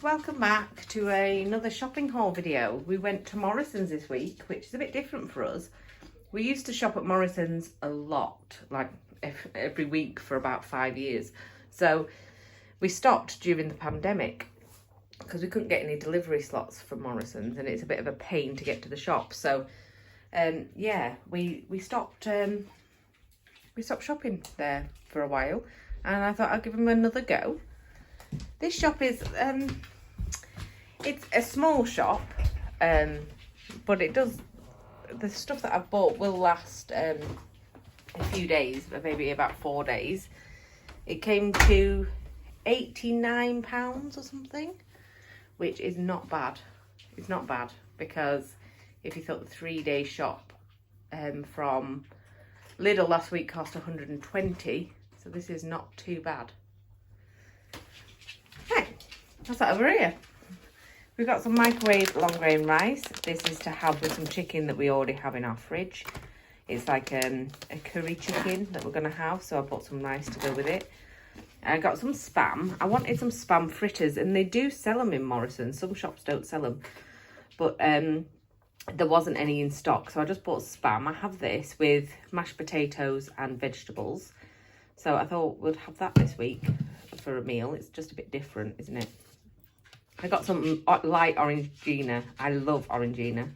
welcome back to another shopping haul video. We went to Morrisons this week, which is a bit different for us. We used to shop at Morrisons a lot, like every week for about 5 years. So we stopped during the pandemic because we couldn't get any delivery slots from Morrisons, and it's a bit of a pain to get to the shop. So yeah, we stopped shopping there for a while, and I thought I'd give them another go. This shop is it's a small shop, but it does, the stuff that I've bought will last a few days, maybe about 4 days. It came to £89 or something, which is not bad. It's not bad, because if you thought the 3-day shop from Lidl last week cost 120, so this is not too bad. What's that over here? We've got some microwave long grain rice. This is to have with some chicken that we already have in our fridge. It's like a curry chicken that we're going to have, so I bought some rice to go with it. I got some Spam. I wanted some Spam fritters, and they do sell them in Morrisons. Some shops don't sell them, but there wasn't any in stock, so I just bought Spam. I have this with mashed potatoes and vegetables, so I thought we'd have that this week for a meal. It's just a bit different, isn't it? I got some light Orangina. I love Orangina,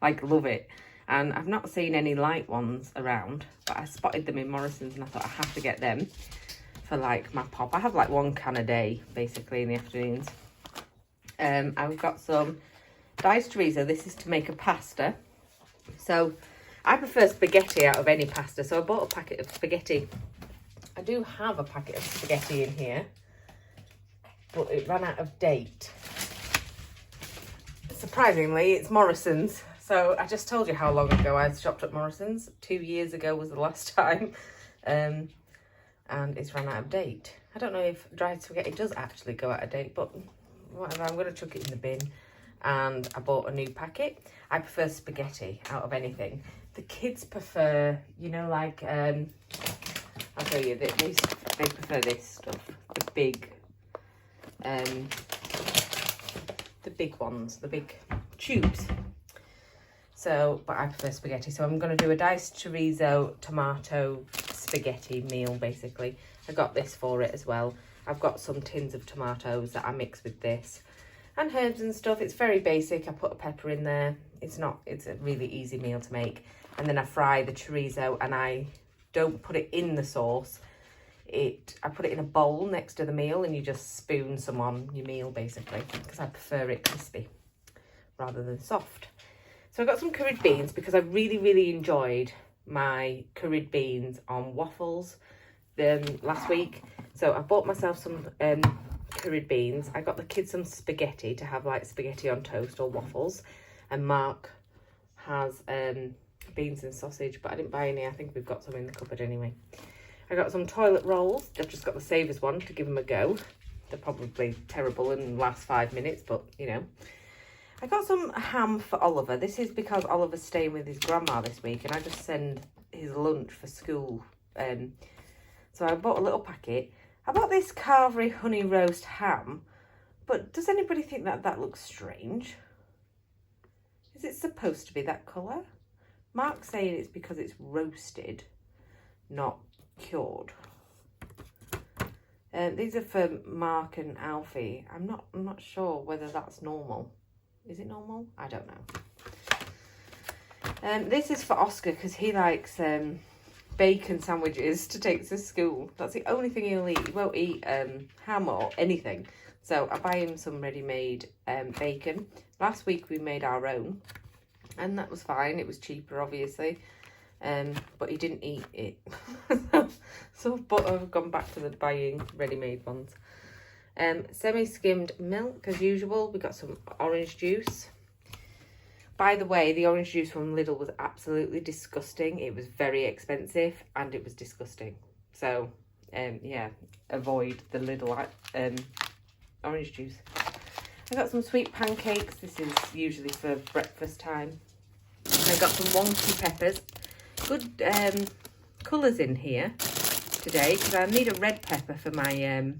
like love it. And I've not seen any light ones around, but I spotted them in Morrisons and I thought I have to get them for like my pop. I have like 1 can a day basically in the afternoons. I've got some diced chorizo. This is to make a pasta. So I prefer spaghetti out of any pasta, so I bought a packet of spaghetti. I do have a packet of spaghetti in here, but it ran out of date. Surprisingly, it's Morrisons. So I just told you how long ago I shopped at Morrisons. 2 years ago was the last time. And it's run out of date. I don't know if dried spaghetti does actually go out of date, but whatever, I'm going to chuck it in the bin. And I bought a new packet. I prefer spaghetti out of anything. The kids prefer, you know, like, I'll show you, they prefer this stuff, the big ones, the big tubes. So, but I prefer spaghetti. So I'm going to do a diced chorizo tomato spaghetti meal, basically. I got this for it as well. I've got some tins of tomatoes that I mix with this, and herbs and stuff. It's very basic. I put a pepper in there. It's a really easy meal to make. And then I fry the chorizo, and I don't put it in the sauce. I put it in a bowl next to the meal, and you just spoon some on your meal basically, because I prefer it crispy rather than soft. So I got some curried beans because I really enjoyed my curried beans on waffles last week. So I bought myself some curried beans. I got the kids some spaghetti to have like spaghetti on toast or waffles, and Mark has beans and sausage, but I didn't buy any. I think we've got some in the cupboard anyway. I got some toilet rolls. I've just got the Savers one to give them a go. They're probably terrible and last 5 minutes, but you know. I got some ham for Oliver. This is because Oliver's staying with his grandma this week, and I just send his lunch for school. So I bought a little packet. I bought this Carvery honey roast ham, but does anybody think that that looks strange? Is it supposed to be that colour? Mark's saying it's because it's roasted, not cured. These are for Mark and Alfie. I'm not sure whether that's normal. Is it normal? I don't know. This is for Oscar because he likes bacon sandwiches to take to school. That's the only thing he'll eat. He won't eat ham or anything. So I buy him some ready-made bacon. Last week we made our own, and that was fine. It was cheaper, obviously. But he didn't eat it. But I've gone back to the buying ready-made ones. Semi-skimmed milk as usual. We got some orange juice. By the way, the orange juice from Lidl was absolutely disgusting. It was very expensive and it was disgusting. So yeah, avoid the Lidl orange juice. I got some sweet pancakes. This is usually for breakfast time. I got some wonky peppers. Good colours in here today, because I need a red pepper for my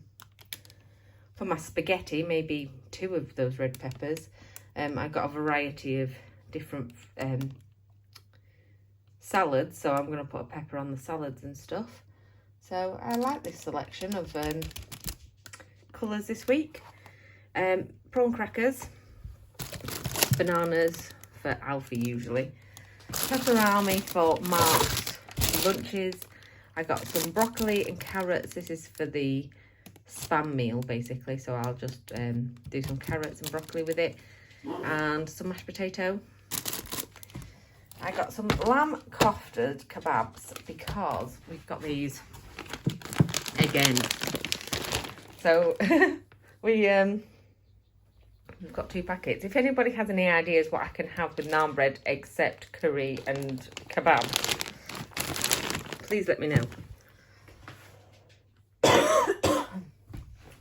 spaghetti, maybe 2 of those red peppers. I got a variety of different salads, so I'm going to put a pepper on the salads and stuff. So I like this selection of colours this week. Prawn crackers, bananas for Alfie usually, pepperami for Mark's lunches. I got some broccoli and carrots. This is for the spam meal basically, so I'll just do some carrots and broccoli with it, and some mashed potato. I got some lamb kofta kebabs because we've got these again. So we've got 2 packets. If anybody has any ideas what I can have with naan bread except curry and kebab, please let me know.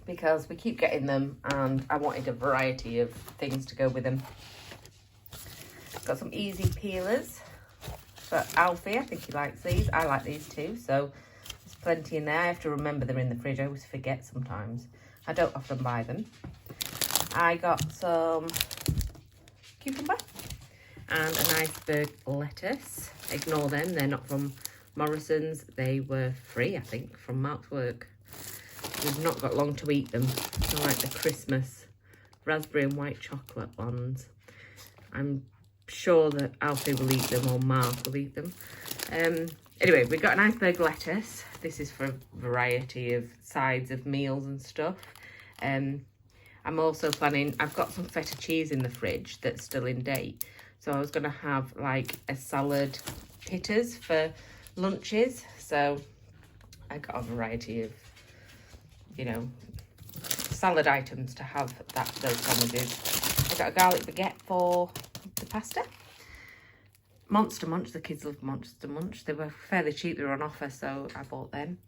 Because we keep getting them and I wanted a variety of things to go with them. Got some easy peelers for Alfie. I think he likes these. I like these too, so there's plenty in there. I have to remember they're in the fridge. I always forget sometimes. I don't often buy them. I got some cucumber and an iceberg lettuce. Ignore them, they're not from Morrisons. They were free, I think, from Mark's work. We've not got long to eat them. I like the Christmas raspberry and white chocolate ones. I'm sure that Alfie will eat them or Mark will eat them. Anyway, we got an iceberg lettuce. This is for a variety of sides of meals and stuff. I'm also planning, I've got some feta cheese in the fridge that's still in date. So I was going to have like a salad pitters for lunches. So I got a variety of, you know, salad items to have those sandwiches. I got a garlic baguette for the pasta. Monster Munch, the kids love Monster Munch. They were fairly cheap, they were on offer, so I bought them.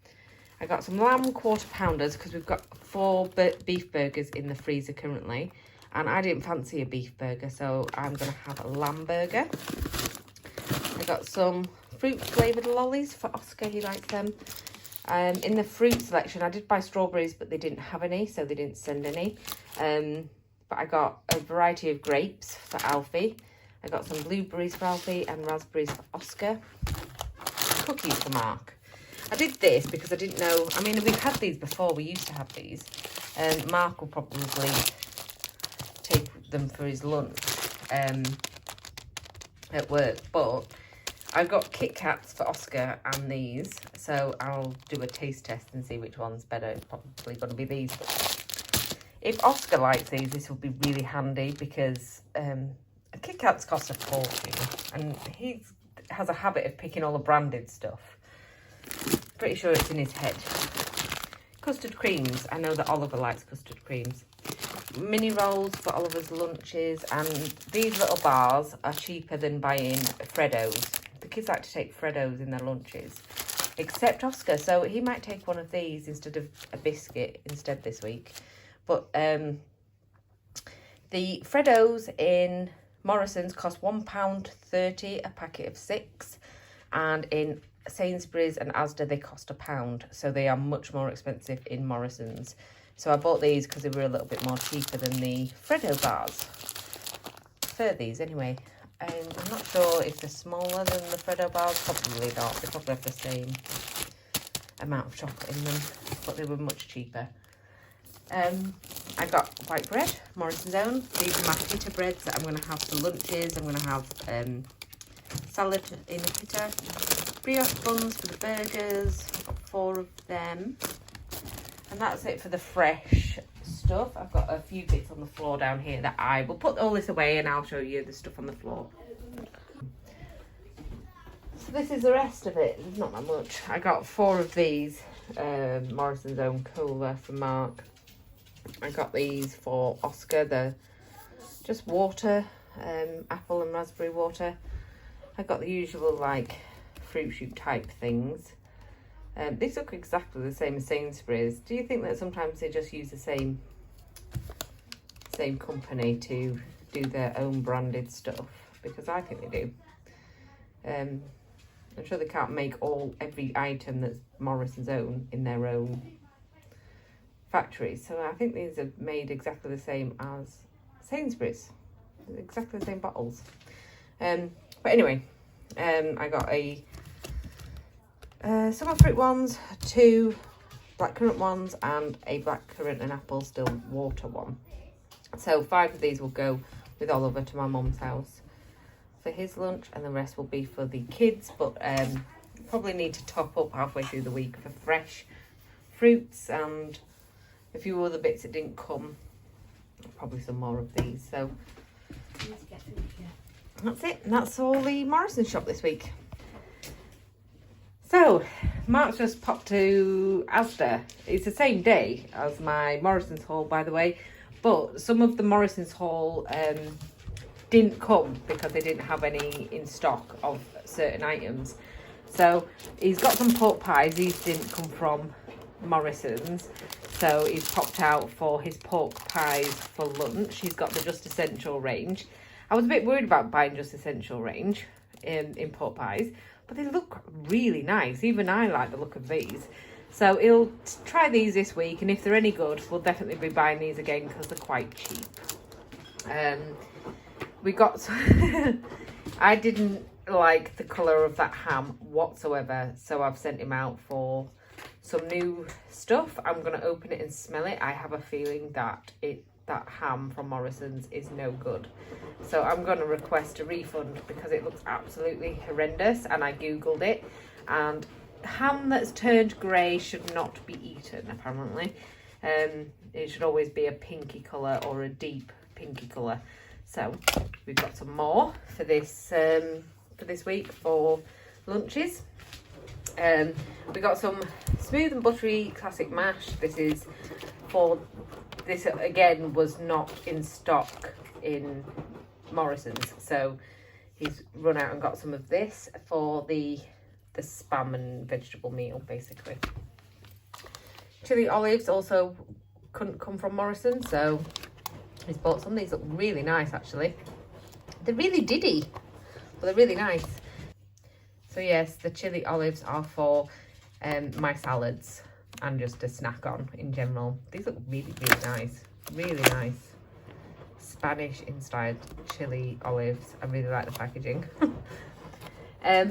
I got some lamb quarter pounders because we've got 4 beef burgers in the freezer currently, and I didn't fancy a beef burger, so I'm going to have a lamb burger. I got some fruit flavoured lollies for Oscar, he likes them. In the fruit selection, I did buy strawberries, but they didn't have any, so they didn't send any. But I got a variety of grapes for Alfie. I got some blueberries for Alfie and raspberries for Oscar. Cookies for Mark. I did this because I didn't know, I mean, we've had these before, we used to have these. And Mark will probably take them for his lunch at work, but I got Kit Kats for Oscar and these, so I'll do a taste test and see which one's better. It's probably going to be these. But if Oscar likes these, this will be really handy because a Kit Kat's cost a fortune, and he has a habit of picking all the branded stuff. Pretty sure it's in his head. Custard creams. I know that Oliver likes custard creams. Mini rolls for Oliver's lunches, and these little bars are cheaper than buying Freddos. The kids like to take Freddos in their lunches, except Oscar, so he might take one of these instead of a biscuit instead this week. But the Freddos in Morrisons cost £1.30 a packet of 6, and in Sainsbury's and Asda they cost £1, so they are much more expensive in Morrisons. So I bought these because they were a little bit more cheaper than the Freddo bars. For these anyway. I'm not sure if they're smaller than the Freddo bars. Probably not. They probably have the same amount of chocolate in them, but they were much cheaper. I got white bread, Morrison's own. These are my pita breads that I'm going to have for lunches. I'm going to have salad in a pita. Brioche buns for the burgers. I've got 4 of them. And that's it for the fresh stuff. I've got a few bits on the floor down here that I will put all this away, and I'll show you the stuff on the floor. So this is the rest of it. There's not that much. I got 4 of these Morrison's own cola for Mark. I got these for Oscar. They're just water, apple and raspberry water. I got the usual like fruit shoot type things. These look exactly the same as Sainsbury's. Do you think that sometimes they just use the same company to do their own branded stuff? Because I think they do. I'm sure they can't make every item that's Morrison's own in their own factories. So I think these are made exactly the same as Sainsbury's. Exactly the same bottles. But anyway, I got a summer fruit ones, 2 blackcurrant ones, and a blackcurrant and apple still water one. So 5 of these will go with Oliver to my mum's house for his lunch, and the rest will be for the kids. But probably need to top up halfway through the week for fresh fruits and a few other bits that didn't come. Probably some more of these. So that's it. And that's all the Morrisons shop this week. So Mark's just popped to Asda. It's the same day as my Morrisons haul, by the way, but some of the Morrisons haul didn't come because they didn't have any in stock of certain items. So he's got some pork pies. These didn't come from Morrisons, so he's popped out for his pork pies for lunch. He's got the Just Essential range. I was a bit worried about buying Just Essential range in pork pies, but they look really nice. Even I like the look of these. So he'll try these this week, and if they're any good, we'll definitely be buying these again because they're quite cheap. We got I didn't like the colour of that ham whatsoever, so I've sent him out for some new stuff. I'm going to open it and smell it. I have a feeling that that ham from Morrisons is no good. So I'm going to request a refund because it looks absolutely horrendous, and I googled it, and ham that's turned grey should not be eaten, apparently. It should always be a pinky colour or a deep pinky colour. So we've got some more for this week for lunches. We got some smooth and buttery classic mash. This again was not in stock in Morrisons, so he's run out and got some of this for the spam and vegetable meal, basically. Chili olives also couldn't come from Morrisons, so he's bought some. These look really nice, actually. They're really diddy, but they're really nice. So yes, the chili olives are for my salads and just a snack on in general. These look really, really nice. Really nice. Spanish inspired chili olives. I really like the packaging.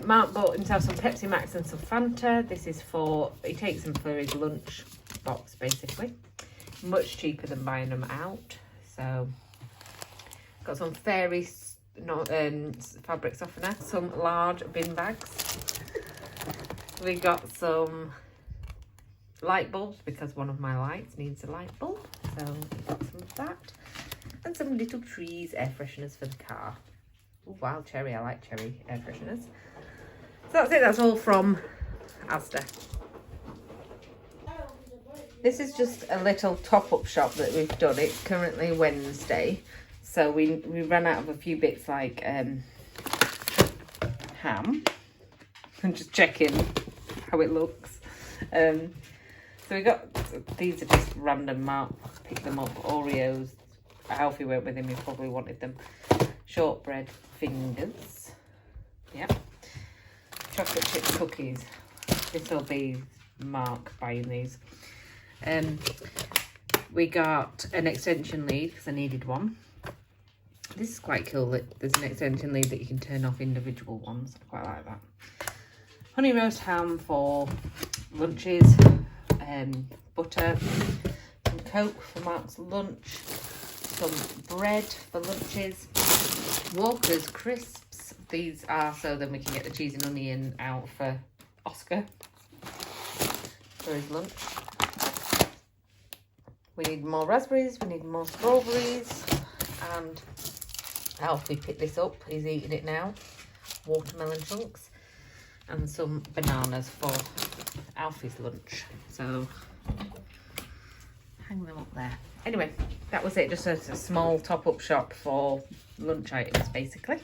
Mark bought himself some Pepsi Max and some Fanta. This is for, he takes them for his lunch box, basically. Much cheaper than buying them out. So got some fairy fabric softener, some large bin bags. We got some light bulbs because one of my lights needs a light bulb, so we got some of that, and some little trees air fresheners for the car. Ooh, wild cherry, I like cherry air fresheners. So that's it, that's all from Asda. This is just a little top-up shop that we've done. It's currently Wednesday, so we ran out of a few bits like ham. I'm just checking how it looks. So we got, these are just random. Mark picked them up. Oreos. Alfie went with him, he probably wanted them. Shortbread fingers. Yep. Chocolate chip cookies. This will be Mark buying these. We got an extension lead because I needed one. This is quite cool that there's an extension lead that you can turn off individual ones. I quite like that. Honey roast ham for lunches. Butter. Some Coke for Mark's lunch. Some bread for lunches. Walker's crisps. These are so then we can get the cheese and onion out for Oscar for his lunch. We need more raspberries, we need more strawberries, and Alfie picked this up, he's eating it now. Watermelon chunks, and some bananas for Alfie's lunch. So, hang them up there. Anyway, that was it, just a small top-up shop for lunch items, basically.